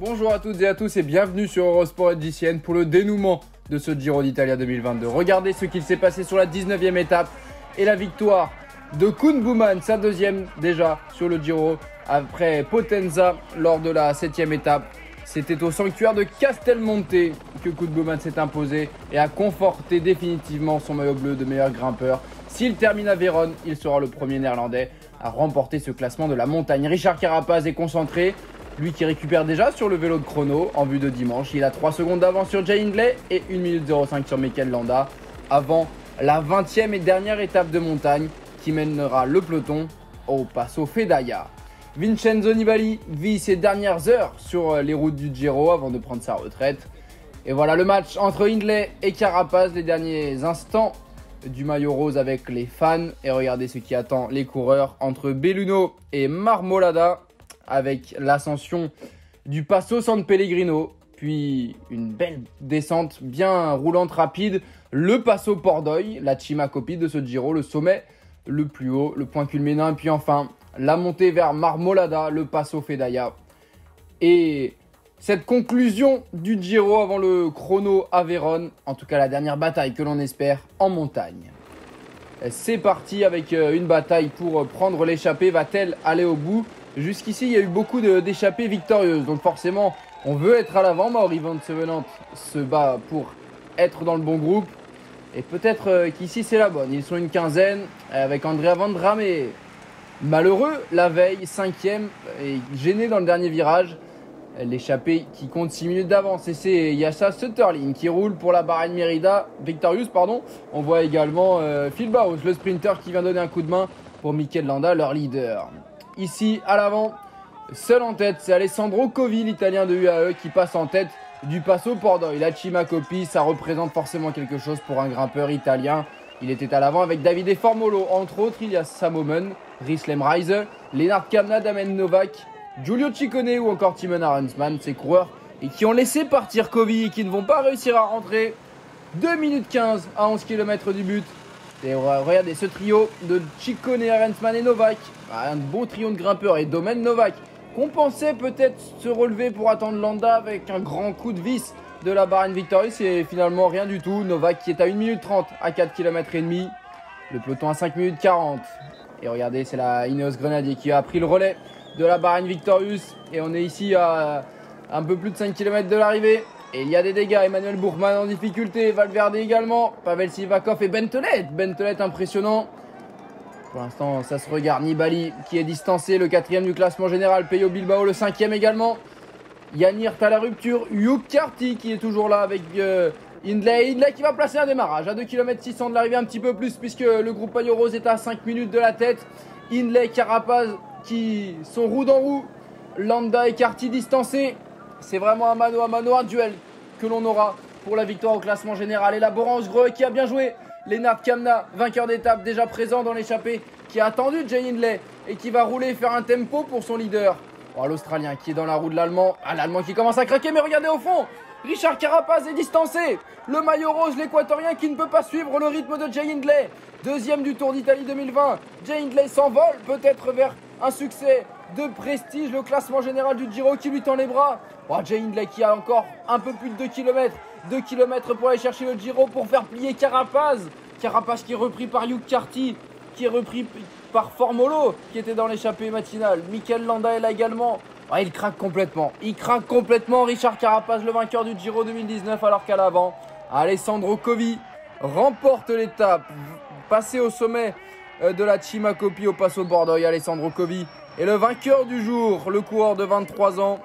Bonjour à toutes et à tous et bienvenue sur Eurosport DCN pour le dénouement de ce Giro d'Italia 2022. Regardez ce qu'il s'est passé sur la 19e étape et la victoire de Koen Bouwman, sa deuxième déjà sur le Giro après Potenza lors de la 7e étape. C'était au sanctuaire de Castelmonte que Koen Bouwman s'est imposé et a conforté définitivement son maillot bleu de meilleur grimpeur. S'il termine à Vérone, il sera le premier néerlandais à remporter ce classement de la montagne. Richard Carapaz est concentré, lui qui récupère déjà sur le vélo de chrono en vue de dimanche. Il a 3 secondes d'avance sur Jay Hindley et 1 minute 05 sur Mikel Landa avant la 20e et dernière étape de montagne qui mènera le peloton au Passo Fedaia. Vincenzo Nibali vit ses dernières heures sur les routes du Giro avant de prendre sa retraite. Et voilà le match entre Hindley et Carapaz, les derniers instants du maillot rose avec les fans. Et regardez ce qui attend les coureurs entre Belluno et Marmolada avec l'ascension du Passo San Pellegrino, puis une belle descente bien roulante rapide, le Passo Pordoi, la cima copie de ce Giro, le sommet le plus haut, le point culminant, et puis enfin la montée vers Marmolada, le Passo Fedaia. Et cette conclusion du Giro avant le chrono à Vérone, en tout cas la dernière bataille que l'on espère en montagne. C'est parti avec une bataille pour prendre l'échappée, va-t-elle aller au bout? Jusqu'ici, il y a eu beaucoup d'échappées victorieuses, donc forcément, on veut être à l'avant. Mauri Van Sevenant se bat pour être dans le bon groupe. Et peut-être qu'ici, c'est la bonne. Ils sont une quinzaine avec Andrea Vendrame. Malheureux, la veille, 5e, et gêné dans le dernier virage. L'échappée qui compte 6 minutes d'avance. Et c'est Yassa Sutterling qui roule pour la Bahrain Merida. Victorious, pardon. On voit également Phil Bauhaus, le sprinter qui vient donner un coup de main pour Mikel Landa, leur leader. Ici, à l'avant, seul en tête, c'est Alessandro Covi, l'italien de UAE, qui passe en tête du Passo Pordoi. La cima copie, ça représente forcément quelque chose pour un grimpeur italien. Il était à l'avant avec Davide Formolo. Entre autres, il y a Sam Oomen, Rislem Reise, Lennart Kamna, Damien Novak, Giulio Ciccone ou encore Timon Arensman. Ces coureurs et qui ont laissé partir Covi et qui ne vont pas réussir à rentrer. 2 minutes 15 à 11 km du but. Et regardez ce trio de Ciccone, Arensman et Novak. Un beau trio de grimpeurs. Et Domen Novak, qu'on pensait peut-être se relever pour attendre Landa avec un grand coup de vis de la Bahrain Victorious. C'est finalement rien du tout. Novak qui est à 1 minute 30 à 4 km et demi. Le peloton à 5 minutes 40. Et regardez, c'est la Ineos Grenadier qui a pris le relais de la Bahrain Victorious. Et on est ici à un peu plus de 5 km de l'arrivée. Et il y a des dégâts, Emmanuel Buchmann en difficulté, Valverde également, Pavel Sivakov et Bentelet. Bentelet impressionnant. Pour l'instant, ça se regarde. Nibali qui est distancé, le 4e du classement général. Peyo Bilbao, le 5e également. Yann Hirt à la rupture. Hugh Carty qui est toujours là avec Hindley. Hindley qui va placer un démarrage à 2 km 600 de l'arrivée, un petit peu plus puisque le groupe maillot rose est à 5 minutes de la tête. Hindley, Carapaz qui sont roue dans roue. Landa et Carty distancés. C'est vraiment un mano à mano, un duel que l'on aura pour la victoire au classement général. Et la Borance Greux qui a bien joué. Lennart Kamna, vainqueur d'étape, déjà présent dans l'échappée, qui a attendu Jay Hindley et qui va rouler faire un tempo pour son leader. Oh, l'Australien qui est dans la roue de l'Allemand. Ah, l'Allemand qui commence à craquer, mais regardez au fond, Richard Carapaz est distancé. Le maillot rose, l'Équatorien qui ne peut pas suivre le rythme de Jay Hindley. 2e du Tour d'Italie 2020. Jay Hindley s'envole peut-être vers un succès de prestige, le classement général du Giro qui lui tend les bras. Oh, Jay Hindley qui a encore un peu plus de 2 km. 2 km pour aller chercher le Giro pour faire plier Carapaz. Carapaz qui est repris par Hugh Carty, qui est repris par Formolo, qui était dans l'échappée matinale. Mikel Landa est là également. Oh, il craque complètement. Il craque complètement. Richard Carapaz, le vainqueur du Giro 2019, alors qu'à l'avant, Alessandro Covi remporte l'étape. Passé au sommet de la Cima Coppi au Passo Pordoi, Alessandro Covi est le vainqueur du jour. Le coureur de 23 ans,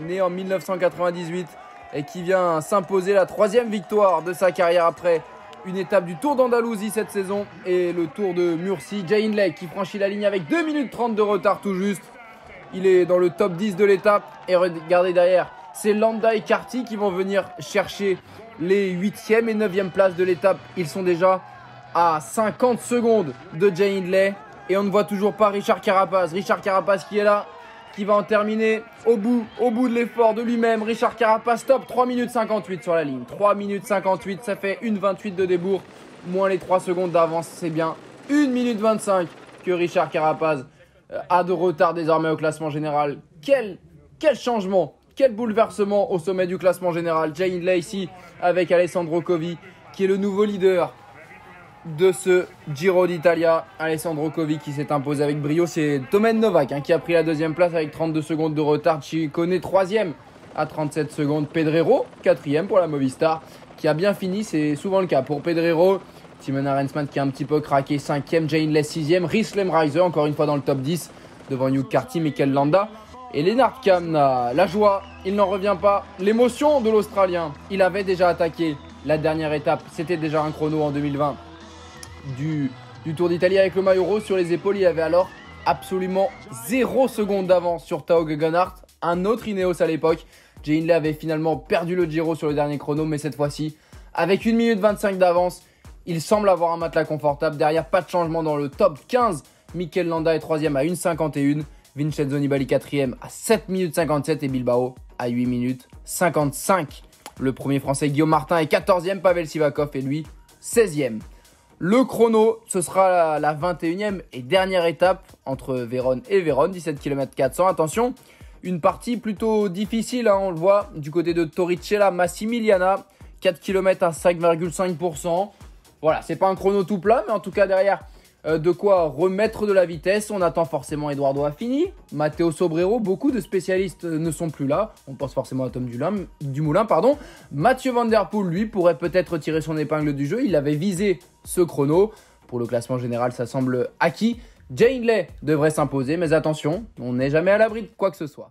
né en 1998 et qui vient s'imposer la 3e victoire de sa carrière après une étape du Tour d'Andalousie cette saison et le Tour de Murcie. Jay Hindley qui franchit la ligne avec 2 minutes 30 de retard tout juste. Il est dans le top 10 de l'étape. Et regardez derrière, c'est Landa et Carty qui vont venir chercher les 8e et 9e places de l'étape. Ils sont déjà à 50 secondes de Jay Hindley. Et on ne voit toujours pas Richard Carapaz. Richard Carapaz qui est là, qui va en terminer au bout de l'effort de lui-même. Richard Carapaz, stop, 3 minutes 58 sur la ligne. 3 minutes 58, ça fait 1,28 de débours. Moins les 3 secondes d'avance, c'est bien 1 minute 25 que Richard Carapaz a de retard désormais au classement général. Quel changement Quel bouleversement au sommet du classement général. Jay Hindley ici avec Alessandro Covi qui est le nouveau leader de ce Giro d'Italia. Alessandro Covi qui s'est imposé avec brio. C'est Tomen Novak qui a pris la deuxième place avec 32 secondes de retard. Ciccone troisième à 37 secondes. Pedrero quatrième pour la Movistar qui a bien fini. C'est souvent le cas pour Pedrero. Timon Arensman qui a un petit peu craqué 5e. Jay Hindley 6e. Rhys Lemreiser encore une fois dans le top 10 devant Hugh Carty, Mikel Landa et Lennart Kamna. La joie, il n'en revient pas. L'émotion de l'Australien. Il avait déjà attaqué la dernière étape. C'était déjà un chrono en 2020 du Tour d'Italie avec le maillot rose sur les épaules. Il avait alors absolument 0 seconde d'avance sur Tao Geoghegan Hart, un autre Ineos à l'époque. Jay Hindley avait finalement perdu le Giro sur le dernier chrono, mais cette fois-ci, avec 1 minute 25 d'avance, il semble avoir un matelas confortable. Derrière, pas de changement dans le top 15. Mikel Landa est 3e à 1,51. Vincenzo Nibali 4e à 7 minutes 57 et Bilbao à 8 minutes 55. Le premier français Guillaume Martin est 14e, Pavel Sivakov est lui 16e. Le chrono, ce sera la 21e et dernière étape entre Vérone et Vérone, 17 km 400. Attention, une partie plutôt difficile, on le voit, du côté de Torricella Massimiliana, 4 km à 5,5%. Voilà, c'est pas un chrono tout plat, mais en tout cas derrière, de quoi remettre de la vitesse. On attend forcément Eduardo Affini, Matteo Sobrero, beaucoup de spécialistes ne sont plus là. On pense forcément à Tom Dumoulin. Mathieu Van Der Poel, lui, pourrait peut-être tirer son épingle du jeu. Il avait visé ce chrono. Pour le classement général, ça semble acquis. Jay Hindley devrait s'imposer, mais attention, on n'est jamais à l'abri de quoi que ce soit.